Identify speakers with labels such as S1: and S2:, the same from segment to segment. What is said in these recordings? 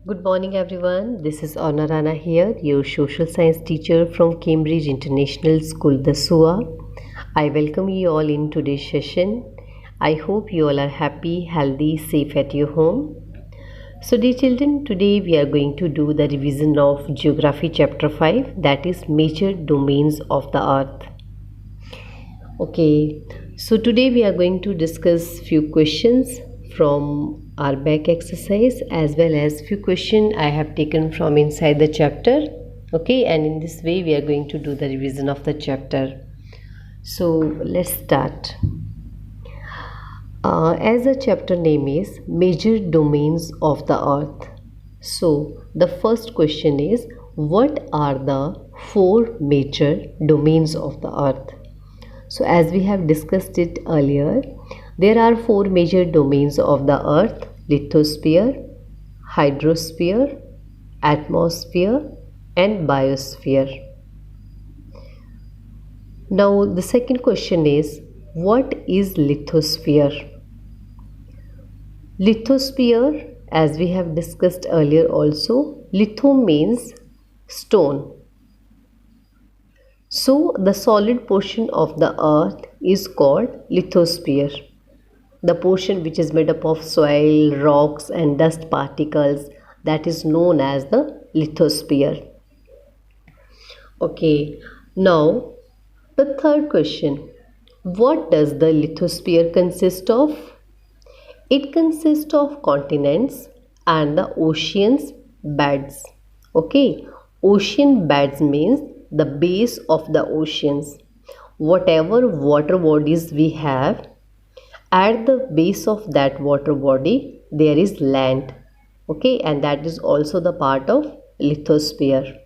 S1: Good morning, everyone. This is Anna Rana here, your social science teacher from Cambridge International School, the SUA. I welcome you all in today's session. I hope you all are happy, healthy, safe at your home. So, dear children, today we are going to do the revision of Geography Chapter 5, that is Major Domains of the Earth. Okay, so today we are going to discuss few questions from our back exercise as well as few questions I have taken from inside the chapter. Okay, and in this way we are going to do the revision of the chapter. So let's start. As the chapter name is Major Domains of the Earth. So the first question is, what are the four major domains of the Earth? So as we have discussed it earlier, there are four major domains of the Earth: lithosphere, hydrosphere, atmosphere, and biosphere. Now the second question is, what is lithosphere? Lithosphere, as we have discussed earlier also, litho means stone. So the solid portion of the earth is called lithosphere. The portion which is made up of soil, rocks and dust particles, that is known as the lithosphere. Okay, now the third question. What does the lithosphere consist of? It consists of continents and the oceans beds. Okay, ocean beds means the base of the oceans. Whatever water bodies we have, at the base of that water body there is land. Okay, and that is also the part of lithosphere.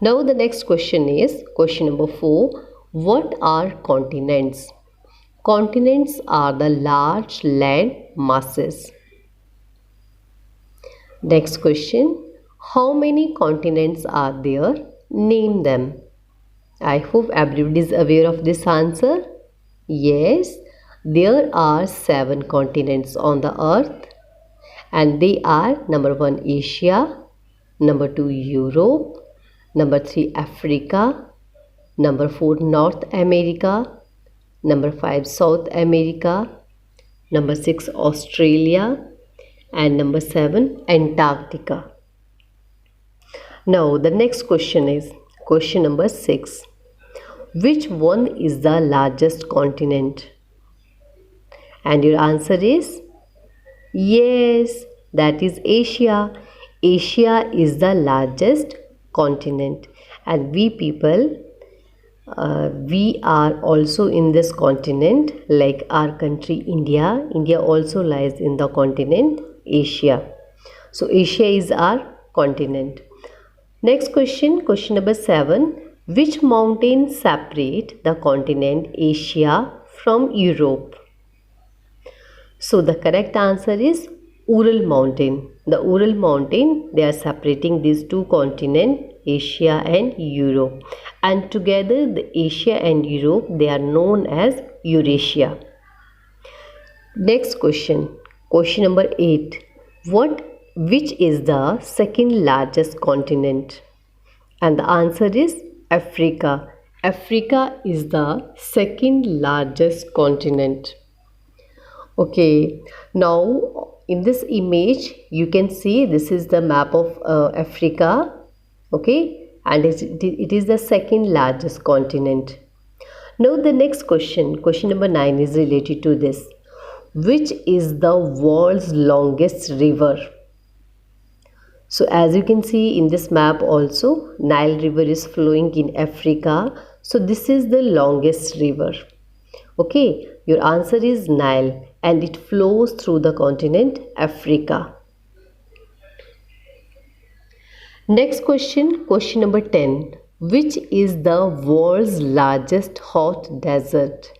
S1: Now the next question is question number 4. What are continents? Continents are the large land masses. Next question. How many continents are there? Name them. I hope everybody is aware of this answer. Yes, there are 7 continents on the earth, and they are: number 1 Asia, number 2 Europe, number 3 Africa, number 4 North America, number 5 South America, number 6 Australia, and number 7 Antarctica. Now the next question is question number 6. Which one is the largest continent? And your answer is yes, that is Asia. Asia is the largest continent, and we people, we are also in this continent, like our country India. India also lies in the continent Asia. So Asia is our continent. Next question, question number 7. Which mountains separate the continent Asia from Europe? So the correct answer is Ural Mountain. The Ural Mountain, they are separating these two continents, Asia and Europe. And together the Asia and Europe, they are known as Eurasia. Next question, question number 8. Which is the second largest continent? And the answer is Africa. Africa is the second largest continent. Okay, now in this image you can see this is the map of Africa. Okay, and it is the second largest continent. Now the next question, question number 9, is related to this. Which is the world's longest river? So as you can see in this map also, Nile river is flowing in Africa. So this is the longest river. Okay, your answer is Nile, and it flows through the continent Africa. Next question, question number 10. Which is the world's largest hot desert?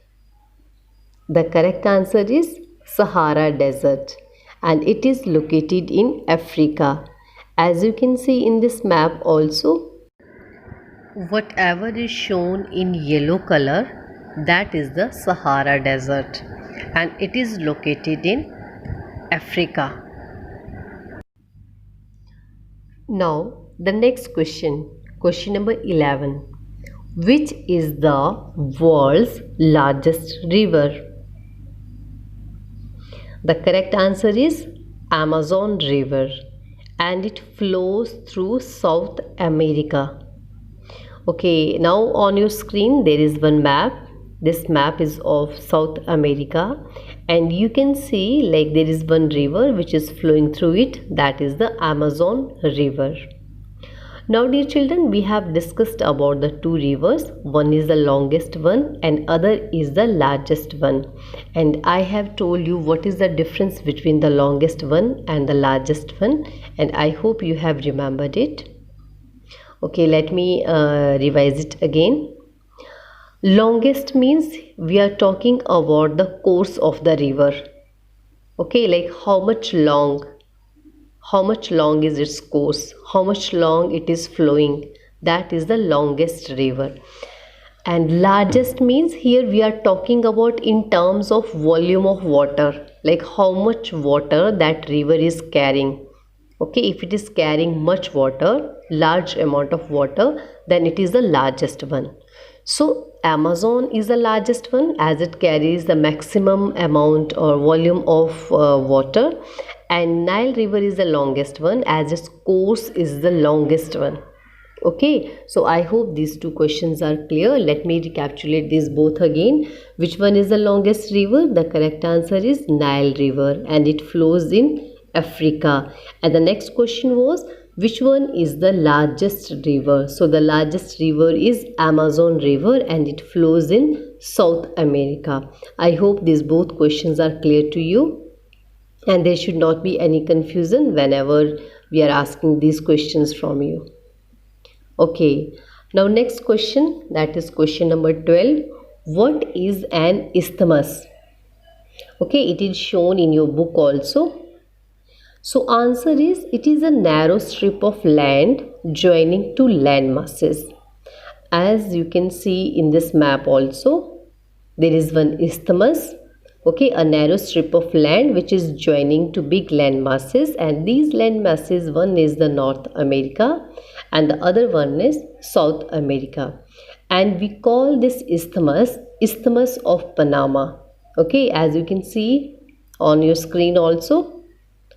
S1: The correct answer is Sahara Desert, and it is located in Africa. As you can see in this map also, whatever is shown in yellow color, that is the Sahara Desert, and it is located in Africa. Now, the next question number 11. Which is the world's largest river? The correct answer is Amazon River, and it flows through South America. Okay, now on your screen there is one map. This map is of South America, and you can see like there is one river which is flowing through it, that is the Amazon River. Now dear children, we have discussed about the two rivers. One is the longest one and other is the largest one. And I have told you what is the difference between the longest one and the largest one, and I hope you have remembered it. Okay, let me revise it again. Longest means we are talking about the course of the river. Okay, like how much long is its course, how much long it is flowing, that is the longest river. And largest means here we are talking about in terms of volume of water, like how much water that river is carrying. Okay, if it is carrying much water, large amount of water, then it is the largest one. So Amazon is the largest one as it carries the maximum amount or volume of water, and Nile River is the longest one as its course is the longest one. Okay, so I hope these two questions are clear. Let me recapitulate these both again. Which one is the longest river? The correct answer is Nile River, and it flows in Africa. And the next question was, which one is the largest river? So the largest river is Amazon River, and it flows in South America. I hope these both questions are clear to you, and there should not be any confusion whenever we are asking these questions from you. Okay, now next question, that is question number 12. What is an isthmus? Okay, it is shown in your book also. So answer is, it is a narrow strip of land joining two land masses. As you can see in this map also, there is one isthmus. Okay, a narrow strip of land which is joining to big land masses, and these land masses, one is the North America and the other one is South America, and we call this isthmus of Panama. Okay, as you can see on your screen also.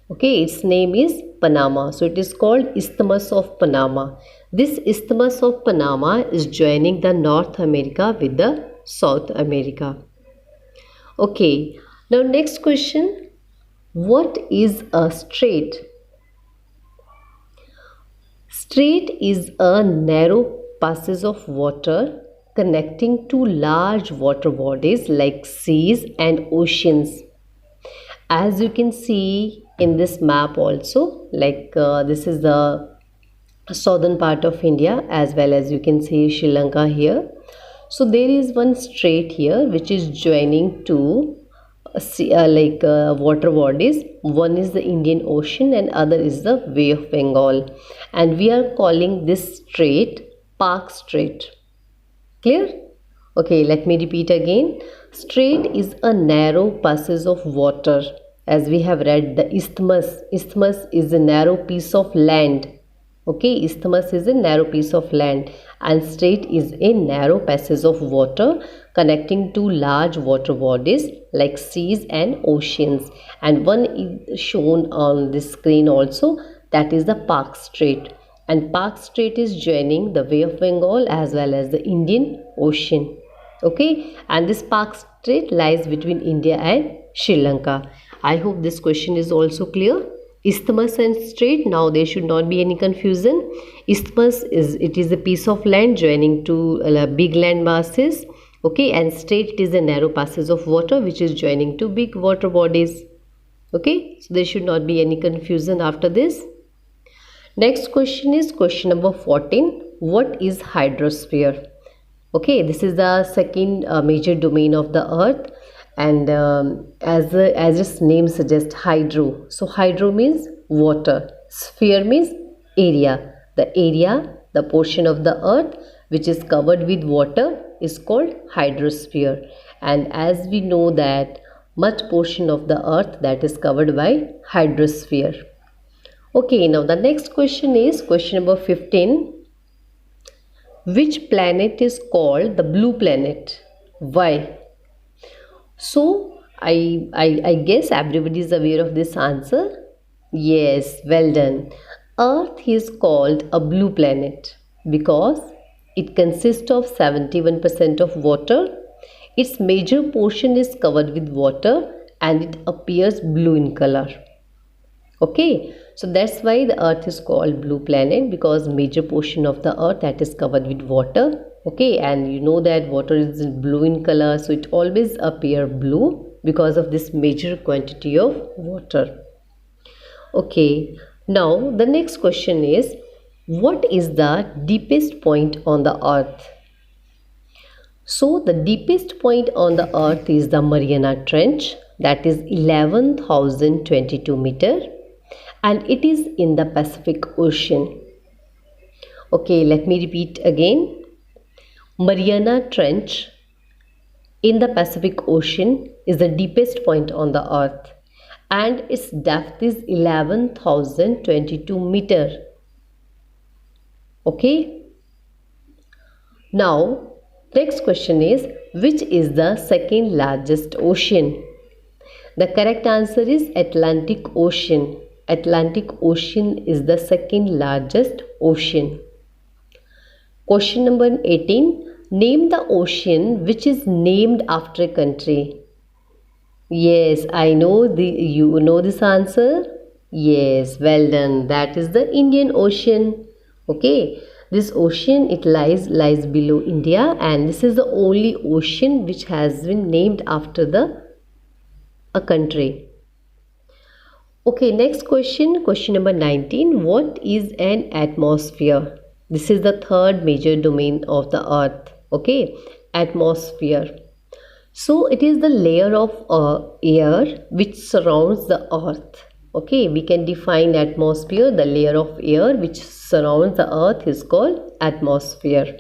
S1: Okay, its name is Panama, so it is called Isthmus of Panama. This Isthmus of Panama is joining the North America with the South America. Okay, now next question. What is a strait? Strait is a narrow passage of water connecting two large water bodies like seas and oceans. As you can see in this map also, like this is the southern part of India, as well as you can see Sri Lanka here. So there is one strait here which is joining two water bodies. One is the Indian Ocean and other is the Bay of Bengal, and we are calling this strait Park Strait. Clear? Okay, let me repeat again. Strait is a narrow passage of water. As we have read, the isthmus is a narrow piece of land. Okay, isthmus is a narrow piece of land, and strait is a narrow passage of water connecting two large water bodies like seas and oceans. And one is shown on this screen also, that is the Park Strait. And Park Strait is joining the Bay of Bengal as well as the Indian Ocean. Okay, and this Park Strait lies between India and Sri Lanka. I hope this question is also clear. Isthmus and strait, now there should not be any confusion. Isthmus is a piece of land joining two big land masses. Okay, and strait is a narrow passage of water which is joining two big water bodies. Okay, so there should not be any confusion after this. Next question is question number 14. What is hydrosphere? Okay, this is the second major domain of the earth, and as its name suggests, hydro. So hydro means water, sphere means area. The portion of the earth which is covered with water is called hydrosphere. And as we know that much portion of the earth that is covered by hydrosphere. Okay, now the next question is question number 15. Which planet is called the blue planet? Why? So I guess everybody is aware of this answer. Yes, well done. Earth is called a blue planet because it consists of 71% of water. Its major portion is covered with water and it appears blue in color. Okay, so that's why the earth is called blue planet, because major portion of the earth that is covered with water. Okay, and you know that water is blue in color, so it always appear blue because of this major quantity of water. Okay, now the next question is, what is the deepest point on the earth? So the deepest point on the earth is the Mariana Trench, that is 11,022 meter, and it is in the Pacific Ocean. Okay, let me repeat again. Mariana Trench in the Pacific Ocean is the deepest point on the earth, and its depth is 11,022 meter. Okay. Now, next question is, which is the second largest ocean? The correct answer is Atlantic Ocean. Atlantic Ocean is the second largest ocean. Question number 18. Name the ocean which is named after a country. Yes, I know you know this answer. Yes, well done. That is the Indian Ocean. Okay, this ocean, it lies below India, and this is the only ocean which has been named after a country. Okay, next question, question number 19. What is an atmosphere? This is the third major domain of the earth. Okay, atmosphere. So it is the layer of air which surrounds the earth. Okay, we can define atmosphere. The layer of air which surrounds the earth is called atmosphere.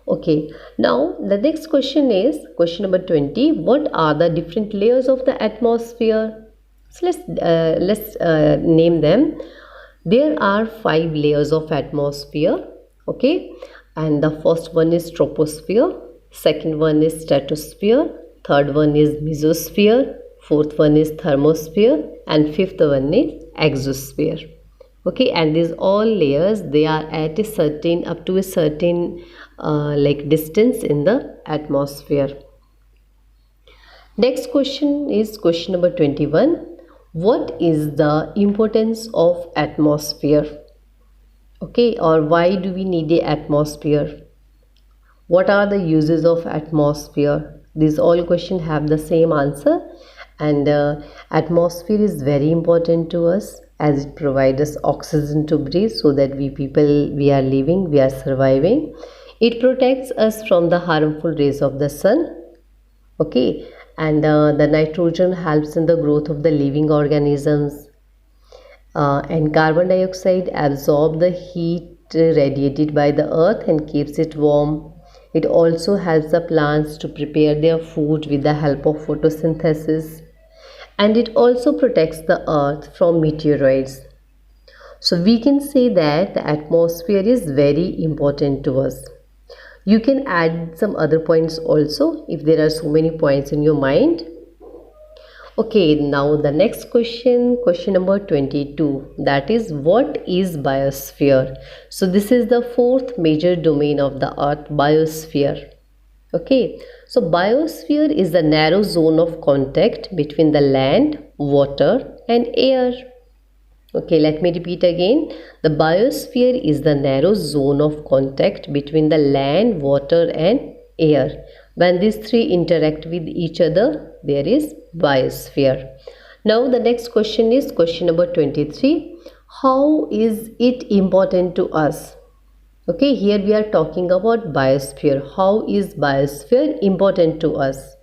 S1: Okay, now the next question is question number 20. What are the different layers of the atmosphere? So let's name them. There are 5 layers of atmosphere. Okay, and the first one is troposphere, second one is stratosphere, third one is mesosphere, fourth one is thermosphere, and fifth one is exosphere. Okay, and these all layers, they are at a certain, up to a certain like distance in the atmosphere. Next question is question number 21. What is the importance of atmosphere? Okay, or why do we need a atmosphere? What are the uses of atmosphere? These all questions have the same answer, and atmosphere is very important to us as it provides us oxygen to breathe, so that we are living, we are surviving. It protects us from the harmful rays of the sun. Okay, and the nitrogen helps in the growth of the living organisms, and carbon dioxide absorbs the heat radiated by the earth and keeps it warm. It also helps the plants to prepare their food with the help of photosynthesis, and it also protects the earth from meteoroids. So we can say that the atmosphere is very important to us. You can add some other points also if there are so many points in your mind. Okay, now the next question, question number 22, that is, what is biosphere? So this is the fourth major domain of the earth, biosphere. Okay, so biosphere is the narrow zone of contact between the land, water and air. Okay, let me repeat again. The biosphere is the narrow zone of contact between the land, water and air. When these three interact with each other, there is biosphere. Now the next question is question number 23. How is it important to us? Okay, here we are talking about biosphere. How is biosphere important to us?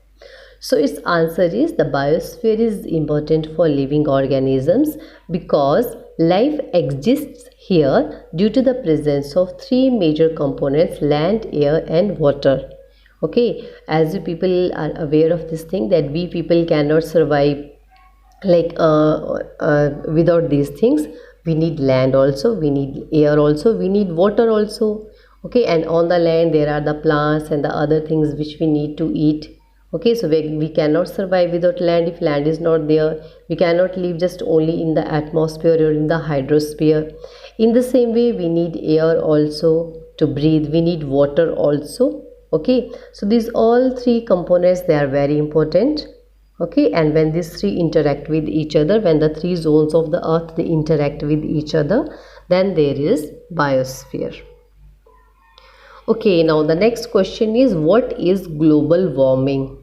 S1: So its answer is, the biosphere is important for living organisms because life exists here due to the presence of 3 major components: land, air and water. Okay, as you people are aware of this thing, that we people cannot survive like without these things. We need land also, we need air also, we need water also. Okay, and on the land there are the plants and the other things which we need to eat. Okay, so we cannot survive without land. If land is not there, we cannot live just only in the atmosphere or in the hydrosphere. In the same way, we need air also to breathe, we need water also. Okay, so these all three components, they are very important. Okay, and when these three interact with each other, when the three zones of the earth, they interact with each other, then there is biosphere. Okay, now the next question is, what is global warming?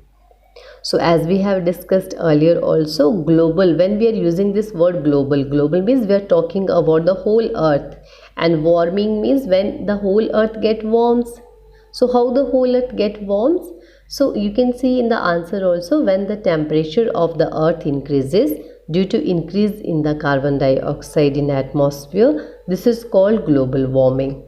S1: So as we have discussed earlier also, global, when we are using this word global means we are talking about the whole earth, and warming means when the whole earth get warms. So how the whole earth get warms? So you can see in the answer also, when the temperature of the earth increases due to increase in the carbon dioxide in atmosphere, this is called global warming.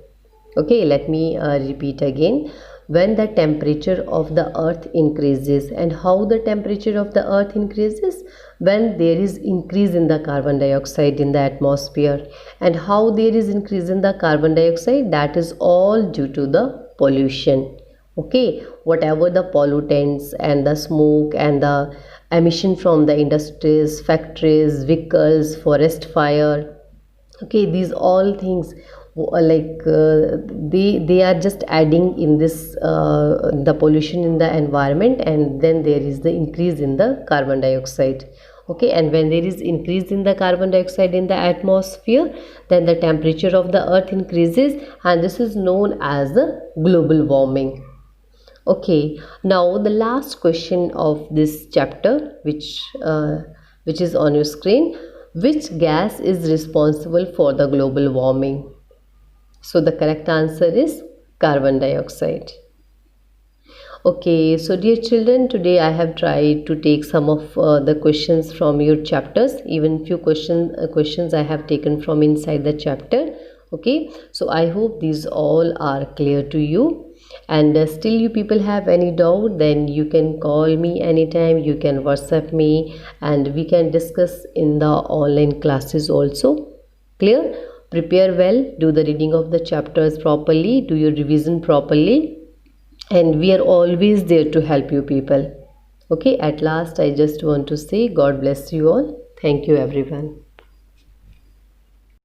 S1: Okay, let me repeat again. When the temperature of the earth increases, and how the temperature of the earth increases? When there is increase in the carbon dioxide in the atmosphere. And how there is increase in the carbon dioxide? That is all due to the pollution. Okay, whatever the pollutants and the smoke and the emission from the industries, factories, vehicles, forest fire, okay, these all things, they are just adding in this the pollution in the environment, and then there is the increase in the carbon dioxide. Okay, and when there is increase in the carbon dioxide in the atmosphere, then the temperature of the earth increases, and this is known as the global warming. Okay, now the last question of this chapter, which is on your screen. Which gas is responsible for the global warming? So the correct answer is carbon dioxide. Okay, so dear children, today I have tried to take some of the questions from your chapters. Even few questions I have taken from inside the chapter. Okay, so I hope these all are clear to you. And still you people have any doubt, then you can call me anytime, you can WhatsApp me, and we can discuss in the online classes also. Clear? Prepare well, do the reading of the chapters properly, do your revision properly, and we are always there to help you people. Okay, at last I just want to say God bless you all. Thank you everyone.